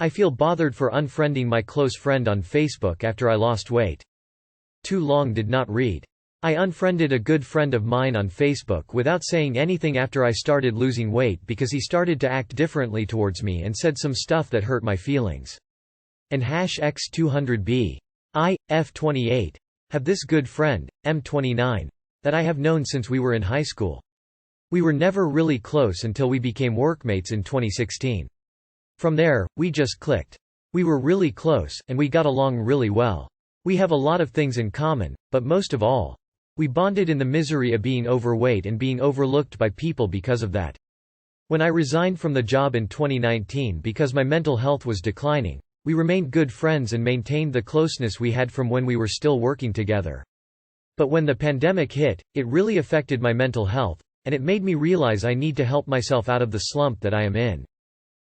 I feel bothered for unfriending my close friend on Facebook after I lost weight. Too long did not read. I unfriended a good friend of mine on Facebook without saying anything after I started losing weight because he started to act differently towards me and said some stuff that hurt my feelings. And #X200B. I, F28. Have this good friend, M29, that I have known since we were in high school. We were never really close until we became workmates in 2016. From there, we just clicked. We were really close, and we got along really well. We have a lot of things in common, but most of all, we bonded in the misery of being overweight and being overlooked by people because of that. When I resigned from the job in 2019 because my mental health was declining, we remained good friends and maintained the closeness we had from when we were still working together. But when the pandemic hit, it really affected my mental health, and it made me realize I need to help myself out of the slump that I am in.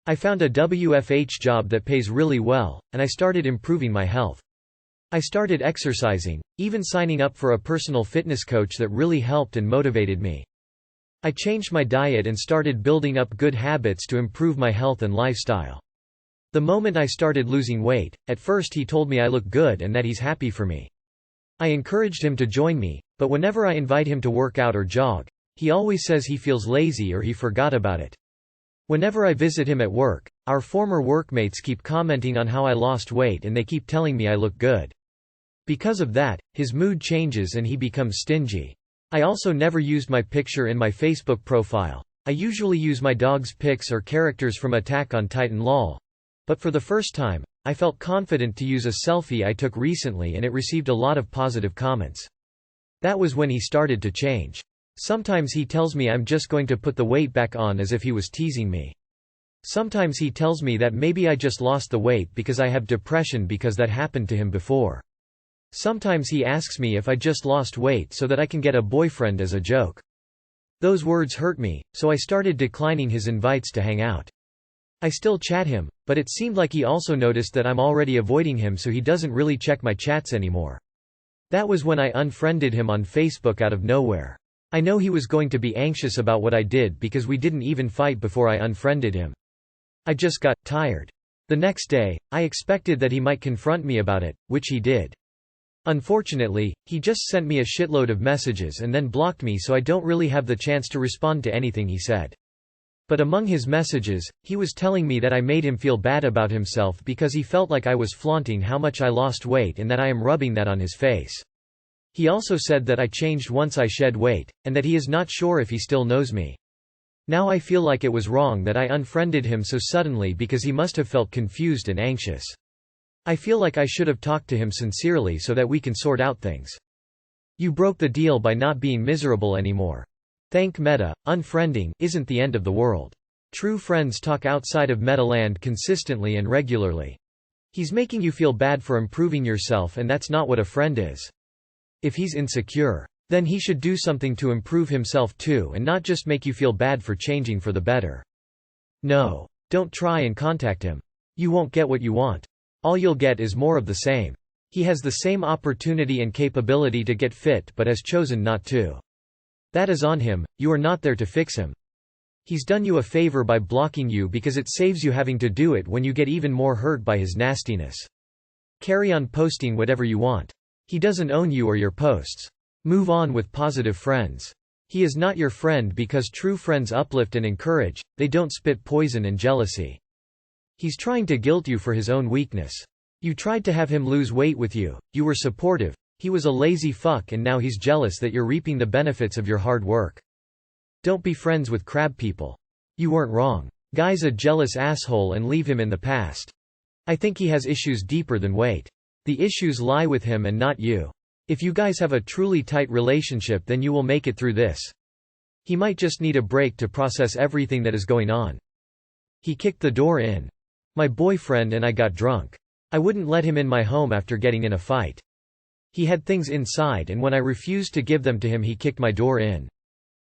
I found a WFH job that pays really well, and I started improving my health. I started exercising, even signing up for a personal fitness coach that really helped and motivated me. I changed my diet and started building up good habits to improve my health and lifestyle. The moment I started losing weight, at first he told me I look good and that he's happy for me. I encouraged him to join me, but whenever I invite him to work out or jog, he always says he feels lazy or he forgot about it. Whenever I visit him at work, our former workmates keep commenting on how I lost weight and they keep telling me I look good. Because of that, his mood changes and he becomes stingy. I also never used my picture in my Facebook profile. I usually use my dog's pics or characters from Attack on Titan LOL. But for the first time, I felt confident to use a selfie I took recently and it received a lot of positive comments. That was when he started to change. Sometimes he tells me I'm just going to put the weight back on as if he was teasing me. Sometimes he tells me that maybe I just lost the weight because I have depression because that happened to him before. Sometimes he asks me if I just lost weight so that I can get a boyfriend as a joke. Those words hurt me, so I started declining his invites to hang out. I still chat him, but it seemed like he also noticed that I'm already avoiding him so he doesn't really check my chats anymore. That was when I unfriended him on Facebook out of nowhere. I know he was going to be anxious about what I did because we didn't even fight before I unfriended him. I just got tired. The next day, I expected that he might confront me about it, which he did. Unfortunately, he just sent me a shitload of messages and then blocked me so I don't really have the chance to respond to anything he said. But among his messages, he was telling me that I made him feel bad about himself because he felt like I was flaunting how much I lost weight and that I am rubbing that on his face. He also said that I changed once I shed weight, and that he is not sure if he still knows me. Now I feel like it was wrong that I unfriended him so suddenly because he must have felt confused and anxious. I feel like I should have talked to him sincerely so that we can sort out things. You broke the deal by not being miserable anymore. Thank Meta, unfriending isn't the end of the world. True friends talk outside of Meta land consistently and regularly. He's making you feel bad for improving yourself and that's not what a friend is. If he's insecure, then he should do something to improve himself too and not just make you feel bad for changing for the better. No. Don't try and contact him. You won't get what you want. All you'll get is more of the same. He has the same opportunity and capability to get fit but has chosen not to. That is on him, you are not there to fix him. He's done you a favor by blocking you because it saves you having to do it when you get even more hurt by his nastiness. Carry on posting whatever you want. He doesn't own you or your posts. Move on with positive friends. He is not your friend because true friends uplift and encourage, they don't spit poison and jealousy. He's trying to guilt you for his own weakness. You tried to have him lose weight with you, you were supportive, he was a lazy fuck and now he's jealous that you're reaping the benefits of your hard work. Don't be friends with crab people. You weren't wrong. Guy's a jealous asshole and leave him in the past. I think he has issues deeper than weight. The issues lie with him and not you. If you guys have a truly tight relationship then you will make it through this. He might just need a break to process everything that is going on. He kicked the door in. My boyfriend and I got drunk. I wouldn't let him in my home after getting in a fight. He had things inside and when I refused to give them to him he kicked my door in.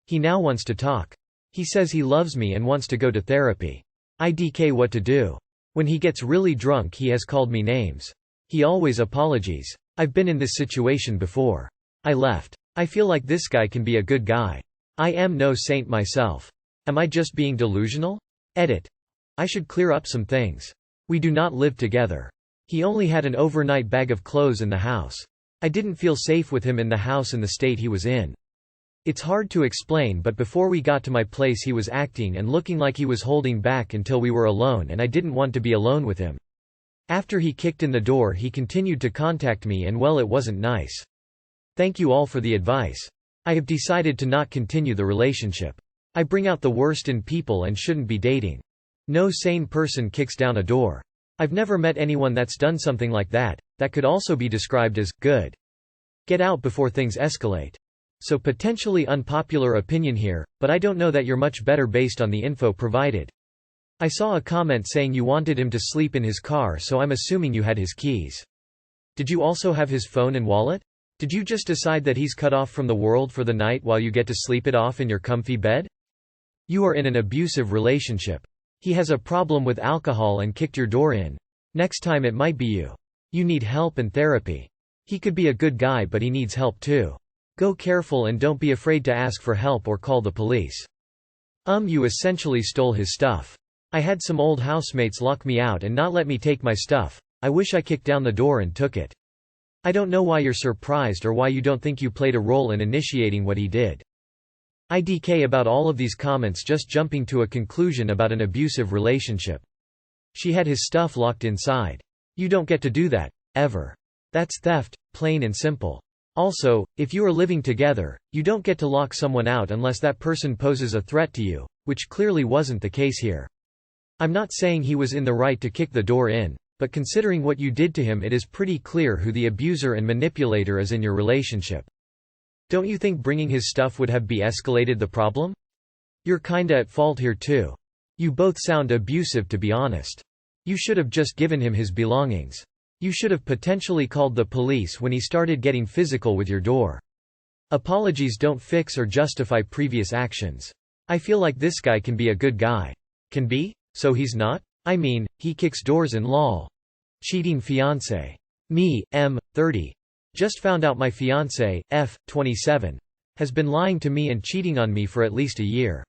He now wants to talk. He says he loves me and wants to go to therapy. IDK what to do. When he gets really drunk he has called me names. He always apologies. I've been in this situation before. I left. I feel like this guy can be a good guy. I am no saint myself. Am I just being delusional? Edit. I should clear up some things. We do not live together. He only had an overnight bag of clothes in the house. I didn't feel safe with him in the house in the state he was in. It's hard to explain, but before we got to my place he was acting and looking like he was holding back until we were alone, and I didn't want to be alone with him. After he kicked in the door he continued to contact me, and well, it wasn't nice. Thank you all for the advice. I have decided to not continue the relationship. I bring out the worst in people and shouldn't be dating. No sane person kicks down a door. I've never met anyone that's done something like that. That could also be described as good. Get out before things escalate. So potentially unpopular opinion here, but I don't know that you're much better based on the info provided. I saw a comment saying you wanted him to sleep in his car, so I'm assuming you had his keys. Did you also have his phone and wallet? Did you just decide that he's cut off from the world for the night while you get to sleep it off in your comfy bed? You are in an abusive relationship. He has a problem with alcohol and kicked your door in. Next time it might be you. You need help and therapy. He could be a good guy, but he needs help too. Go careful and don't be afraid to ask for help or call the police. You essentially stole his stuff. I had some old housemates lock me out and not let me take my stuff. I wish I kicked down the door and took it. I don't know why you're surprised or why you don't think you played a role in initiating what he did. IDK about all of these comments, just jumping to a conclusion about an abusive relationship. She had his stuff locked inside. You don't get to do that, ever. That's theft, plain and simple. Also, if you are living together, you don't get to lock someone out unless that person poses a threat to you, which clearly wasn't the case here. I'm not saying he was in the right to kick the door in, but considering what you did to him, it is pretty clear who the abuser and manipulator is in your relationship. Don't you think bringing his stuff would have de-escalated the problem? You're kinda at fault here too. You both sound abusive, to be honest. You should have just given him his belongings. You should have potentially called the police when he started getting physical with your door. Apologies don't fix or justify previous actions. I feel like this guy can be a good guy. Can be? So he's not? I mean, he kicks doors in lol. Cheating fiancé. Me, M, 30. Just found out my fiancé, F, 27, has been lying to me and cheating on me for at least a year.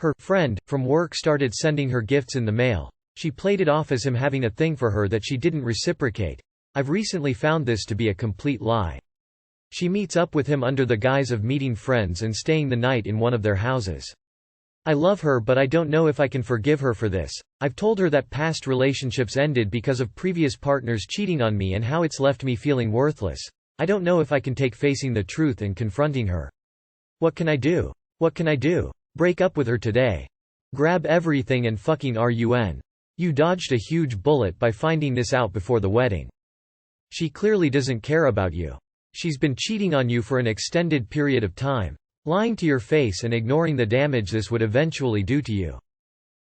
Her friend from work started sending her gifts in the mail. She played it off as him having a thing for her that she didn't reciprocate. I've recently found this to be a complete lie. She meets up with him under the guise of meeting friends and staying the night in one of their houses. I love her, but I don't know if I can forgive her for this. I've told her that past relationships ended because of previous partners cheating on me and how it's left me feeling worthless. I don't know if I can take facing the truth and confronting her. What can I do? What can I do? Break up with her today. Grab everything and fucking run. You dodged a huge bullet by finding this out before the wedding. She clearly doesn't care about you. She's been cheating on you for an extended period of time, lying to your face and ignoring the damage this would eventually do to you.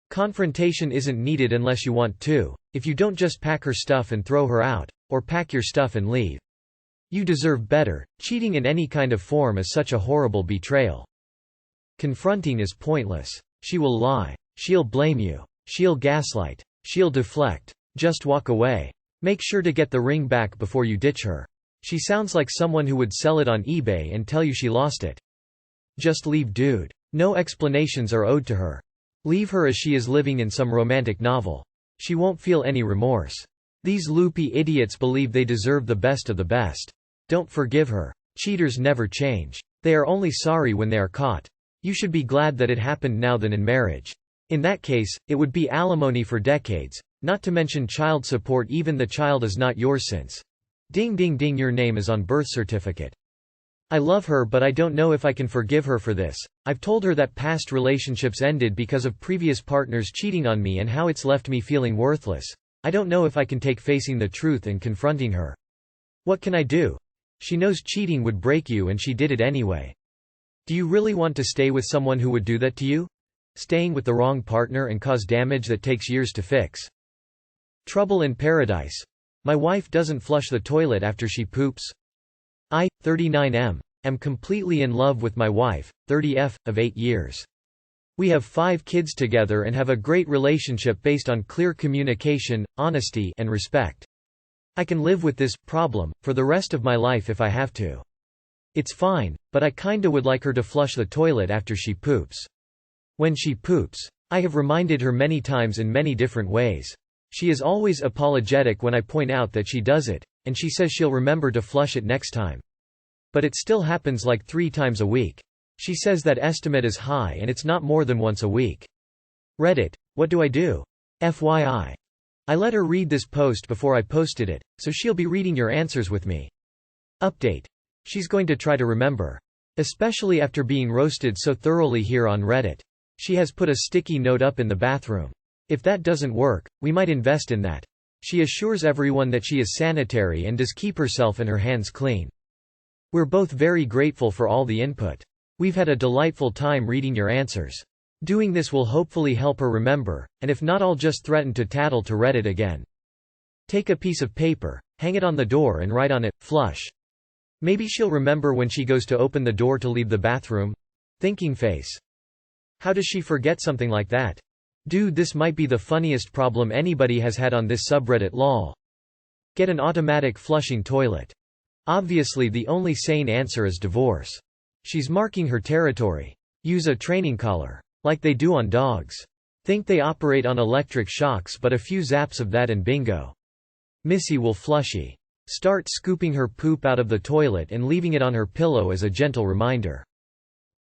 Confrontation isn't needed unless you want to. If you don't, just pack her stuff and throw her out, or pack your stuff and leave. You deserve better. Cheating in any kind of form is such a horrible betrayal. Confronting is pointless. She will lie. She'll blame you. She'll gaslight. She'll deflect. Just walk away. Make sure to get the ring back before you ditch her. She sounds like someone who would sell it on eBay and tell you she lost it. Just leave, dude. No explanations are owed to her. Leave her as she is, living in some romantic novel. She won't feel any remorse. These loopy idiots believe they deserve the best of the best. Don't forgive her. Cheaters never change. They are only sorry when they are caught. You should be glad that it happened now than in marriage. In that case, it would be alimony for decades, not to mention child support. Even the child is not yours since. Ding ding ding, your name is on birth certificate. I love her, but I don't know if I can forgive her for this. I've told her that past relationships ended because of previous partners cheating on me and how it's left me feeling worthless. I don't know if I can take facing the truth and confronting her. What can I do? She knows cheating would break you and she did it anyway. Do you really want to stay with someone who would do that to you? Staying with the wrong partner and cause damage that takes years to fix. Trouble in paradise. My wife doesn't flush the toilet after she poops. I, 39M, am completely in love with my wife, 30F, of 8 years. We have 5 kids together and have a great relationship based on clear communication, honesty, and respect. I can live with this problem for the rest of my life if I have to. It's fine, but I kinda would like her to flush the toilet after she poops. When she poops, I have reminded her many times in many different ways. She is always apologetic when I point out that she does it, and she says she'll remember to flush it next time. But it still happens like 3 times a week. She says that estimate is high and it's not more than once a week. Reddit, what do I do? FYI. I let her read this post before I posted it, so she'll be reading your answers with me. Update. She's going to try to remember. Especially after being roasted so thoroughly here on Reddit. She has put a sticky note up in the bathroom. If that doesn't work, we might invest in that. She assures everyone that she is sanitary and does keep herself and her hands clean. We're both very grateful for all the input. We've had a delightful time reading your answers. Doing this will hopefully help her remember, and if not, I'll just threaten to tattle to Reddit again. Take a piece of paper, hang it on the door and write on it, flush. Maybe she'll remember when she goes to open the door to leave the bathroom. Thinking face. How does she forget something like that? Dude, this might be the funniest problem anybody has had on this subreddit, lol. Get an automatic flushing toilet. Obviously the only sane answer is divorce. She's marking her territory. Use a training collar. Like they do on dogs. Think they operate on electric shocks, but a few zaps of that and bingo. Missy will flushy. Start scooping her poop out of the toilet and leaving it on her pillow as a gentle reminder.